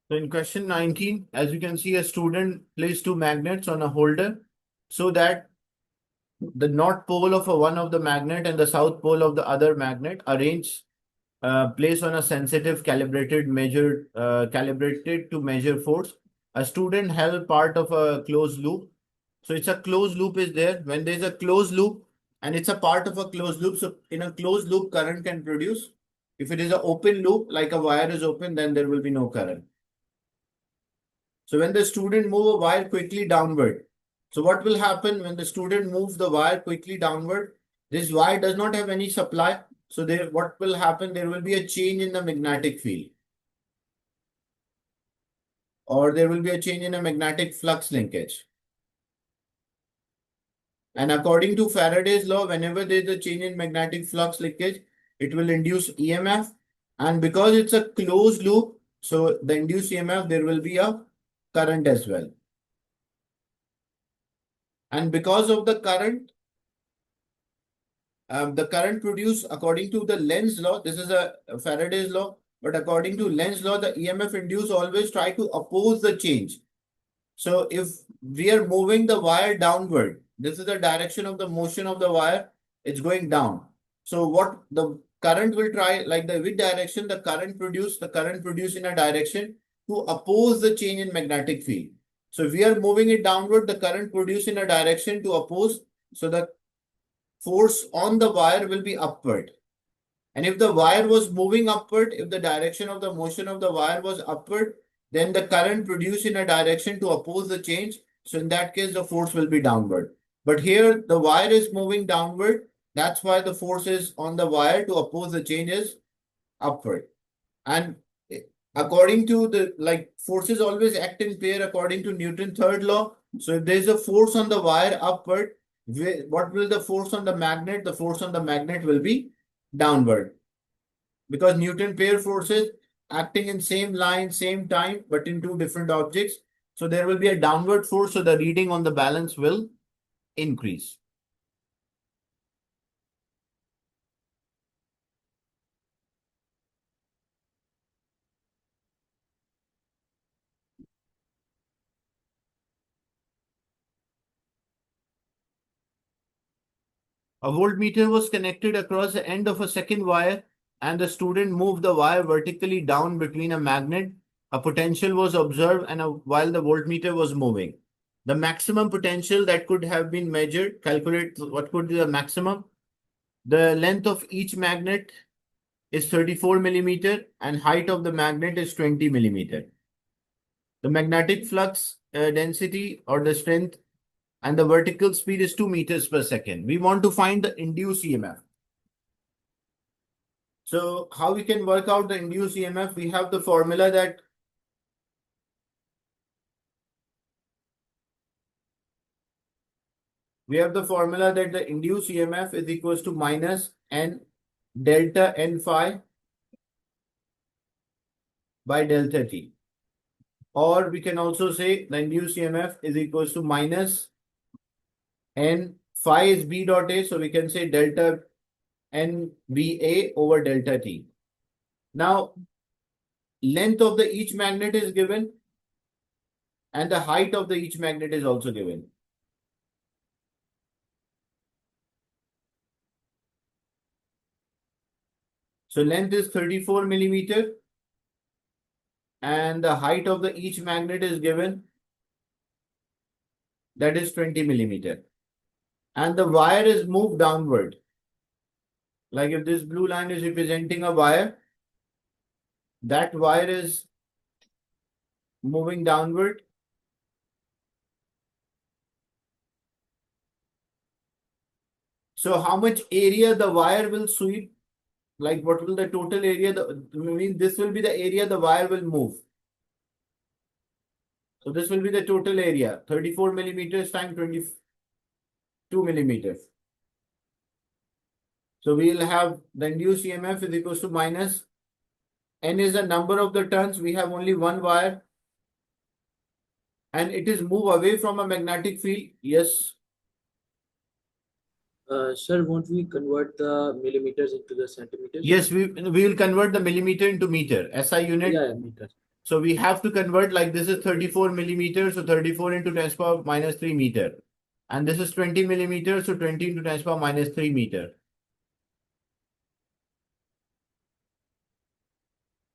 So in question 19, as you can see, a student placed two magnets on a holder so that the north pole of one of the magnet and the south pole of the other magnet arranged placed on a sensitive calibrated to measure force. A student held part of a closed loop. So it's a closed loop is there. When there's a closed loop and it's a part of a closed loop, so in a closed loop, current can produce. If it is an open loop, like a wire is open, then there will be no current. So when the student move a wire quickly downward, so what will happen when the student moves the wire quickly downward? This wire does not have any supply. So there, what will happen? There will be a change in the magnetic field, or there will be a change in a magnetic flux linkage. And according to Faraday's law, whenever there is a change in magnetic flux linkage, it will induce EMF. And because it's a closed loop, so the induced EMF, there will be a current as well. And because of the current produced according to the Lenz law, this is a Faraday's law, but according to Lenz law, the EMF induced always try to oppose the change. So if we are moving the wire downward, this is the direction of the motion of the wire, it's going down. So what the current will try, like the which direction the current produce in a direction to oppose the change in magnetic field. So if we are moving it downward, the current produced in a direction to oppose. So the force on the wire will be upward. And if the wire was moving upward, if the direction of the motion of the wire was upward, then the current produced in a direction to oppose the change. So in that case, the force will be downward. But here the wire is moving downward. That's why the force is on the wire to oppose the change is upward. And according to the forces always act in pair according to Newton's third law. So if there is a force on the wire upward, what will the force on the magnet? The force on the magnet will be downward. Because Newton pair forces acting in same line, same time, but in two different objects. So there will be a downward force, so the reading on the balance will increase. A voltmeter was connected across the end of a second wire, and the student moved the wire vertically down between a magnet. A potential was observed while the voltmeter was moving. The maximum potential that could have been measured, calculate what could be the maximum. The length of each magnet is 34 millimeter and height of the magnet is 20 millimeter. The magnetic flux density or the strength and the vertical speed is 2 meters per second. We want to find the induced EMF. So how we can work out the induced EMF? We have the formula that the induced EMF is equals to minus N delta N phi by delta T. Or we can also say the induced EMF is equals to minus N phi is B dot A. So we can say delta N VA over delta T. Now, length of the each magnet is given and the height of the each magnet is also given. So length is 34 millimeter and the height of the each magnet is given, that is 20 millimeter. And the wire is moved downward. Like if this blue line is representing a wire, that wire is moving downward. So how much area the wire will sweep? Like what will the total area? This will be the area the wire will move. So this will be the total area, 34 millimeters times 22 millimeters. So we will have the induced EMF is equals to minus N is the number of the turns. We have only one wire. And it is move away from a magnetic field. Yes. Sir, won't we convert the millimeters into the centimeters? Yes, we will convert the millimeter into meter. SI unit. Yeah, meter. So we have to convert, like this is 34 millimeters, so 34 into 10 to the power minus 3 meter. And this is 20 millimeters, so 20 into 10 to the power minus 3 meter.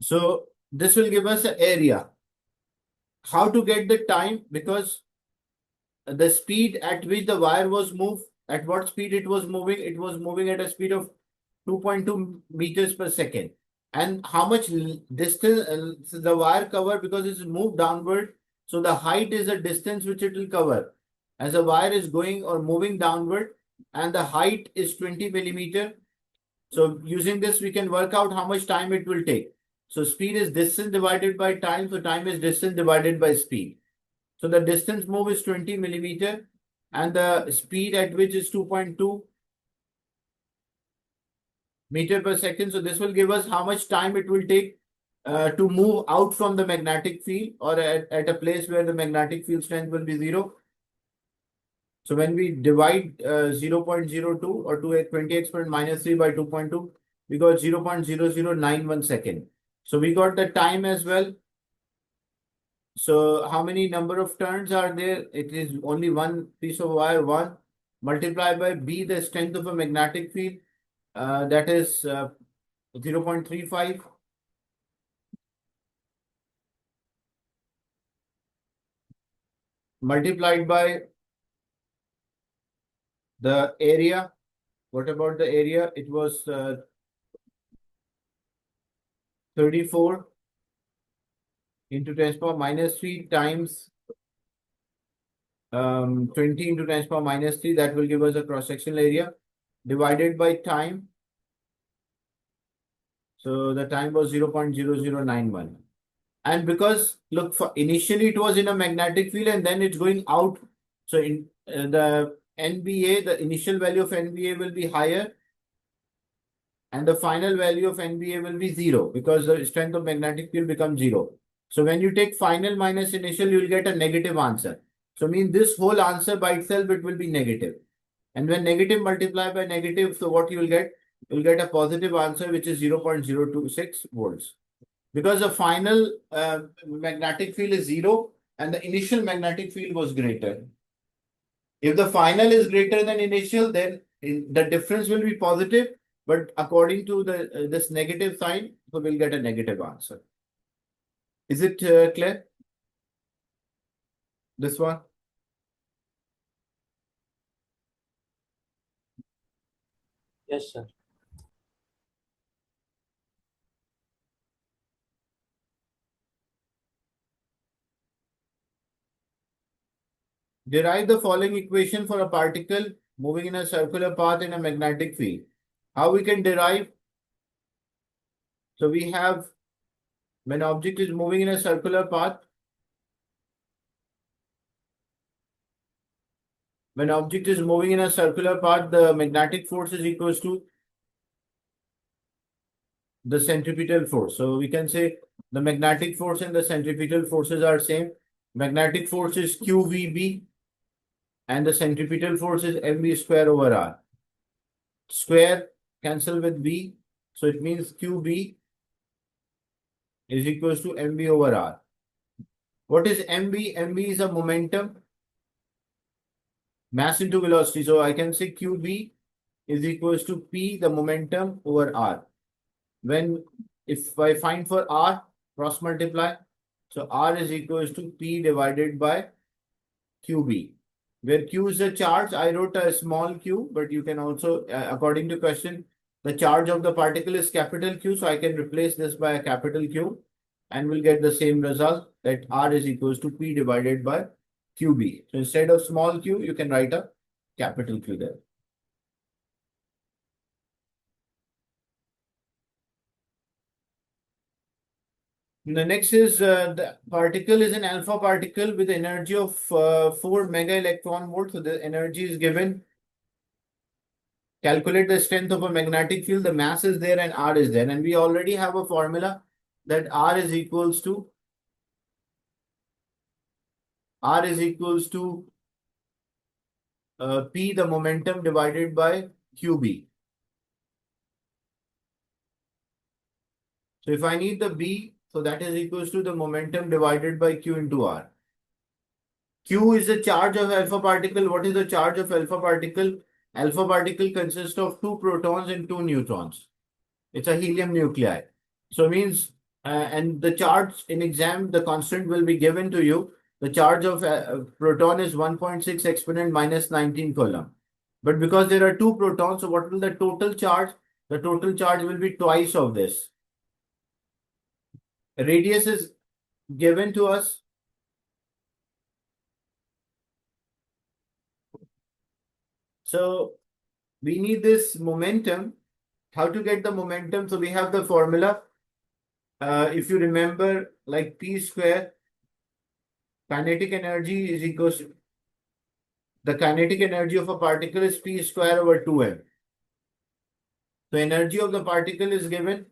So this will give us an area. How to get the time? Because the speed at which the wire was moved, at what speed it was moving at a speed of 2.2 meters per second. And how much distance the wire cover, because it's moved downward. So the height is the distance which it will cover as the wire is going or moving downward, and the height is 20 millimeter. So using this, we can work out how much time it will take. So speed is distance divided by time. So time is distance divided by speed. So the distance move is 20 millimeter and the speed at which is 2.2 meter per second. So this will give us how much time it will take to move out from the magnetic field, or at a place where the magnetic field strength will be 0. So when we divide 0.02 or 20 exponent minus 3 by 2.2, we got 0.0091 second. So we got the time as well. So how many number of turns are there? It is only one piece of wire, 1, multiplied by B, the strength of a magnetic field, that is 0.35. Multiplied by the area. What about the area? It was 34 into 10 to the power minus 3 times 20 into 10 to the power minus 3. That will give us a cross-sectional area divided by time. So the time was 0.0091. And because look, for initially it was in a magnetic field and then it's going out. So in the NBA, the initial value of NBA will be higher and the final value of NBA will be 0 because the strength of magnetic field becomes 0. So when you take final minus initial, you will get a negative answer. So mean this whole answer by itself, it will be negative. And when negative multiply by negative, so what you will get? You will get a positive answer, which is 0.026 volts. Because the final magnetic field is 0 and the initial magnetic field was greater. If the final is greater than initial, then the difference will be positive. But according to the this negative sign, so we'll get a negative answer. Is it clear? This one? Yes, sir. Derive the following equation for a particle moving in a circular path in a magnetic field. How we can derive? So we have when object is moving in a circular path, when object is moving in a circular path, the magnetic force is equals to the centripetal force. So we can say the magnetic force and the centripetal forces are same. Magnetic force is QVB and the centripetal force is mv square over r. Square cancel with b, so it means QB is equals to mv over r. What is mv? Mv is a momentum, mass into velocity. So I can say QB is equals to P, the momentum, over r. When if I find for r, cross multiply, so r is equals to P divided by QB. Where Q is the charge, I wrote a small q, but you can also, according to question, the charge of the particle is capital Q, so I can replace this by a capital Q and we'll get the same result, that R is equals to P divided by QB. So instead of small q, you can write a capital Q there. The next is the particle is an alpha particle with energy of 4 mega electron volt. So the energy is given. Calculate the strength of a magnetic field. The mass is there and R is there. And we already have a formula that R is equals to P, the momentum, divided by QB. So if I need the B, So that is equals to the momentum divided by Q into R. Q is the charge of alpha particle. What is the charge of alpha particle? Alpha particle consists of two protons and two neutrons. It's a helium nuclei. So it means, and the charge in exam, the constant will be given to you. The charge of proton is 1.6 exponent minus 19 coulomb. But because there are two protons, so what will the total charge? The total charge will be twice of this. Radius is given to us. So we need this momentum. How to get the momentum? So we have the formula. If you remember, like P square, kinetic energy is equals to the kinetic energy of a particle is P square over 2m. The energy of the particle is given.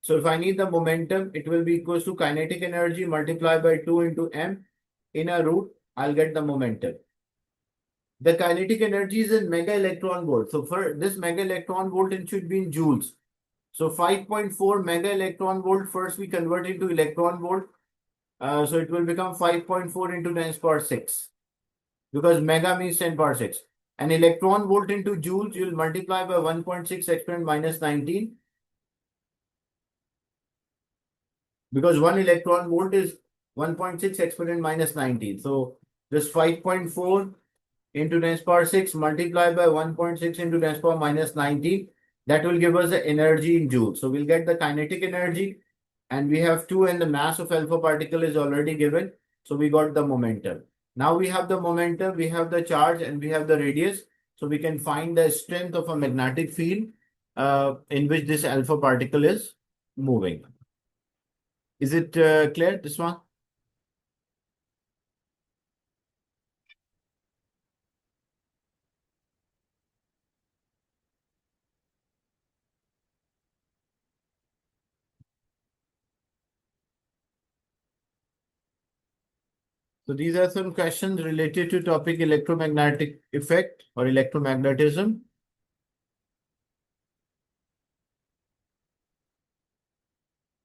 So if I need the momentum, it will be equals to kinetic energy multiplied by 2 into m in a root. I'll get the momentum. The kinetic energy is in mega electron volt. So for this mega electron volt, it should be in joules. So 5.4 mega electron volt, first we convert into electron volt. So it will become 5.4 into 10 power 6 because mega means 10 power 6. An electron volt into joules, you will multiply by 1.6 exponent minus 19 because 1 electron volt is 1.6 exponent minus 19. So this 5.4 into 10 power 6 multiplied by 1.6 into 10 power minus 19. That will give us the energy in joules. So we'll get the kinetic energy and we have 2 and the mass of alpha particle is already given. So we got the momentum. Now we have the momentum, we have the charge and we have the radius. So we can find the strength of a magnetic field in which this alpha particle is moving. Is it clear, this one? So these are some questions related to topic electromagnetic effect or electromagnetism.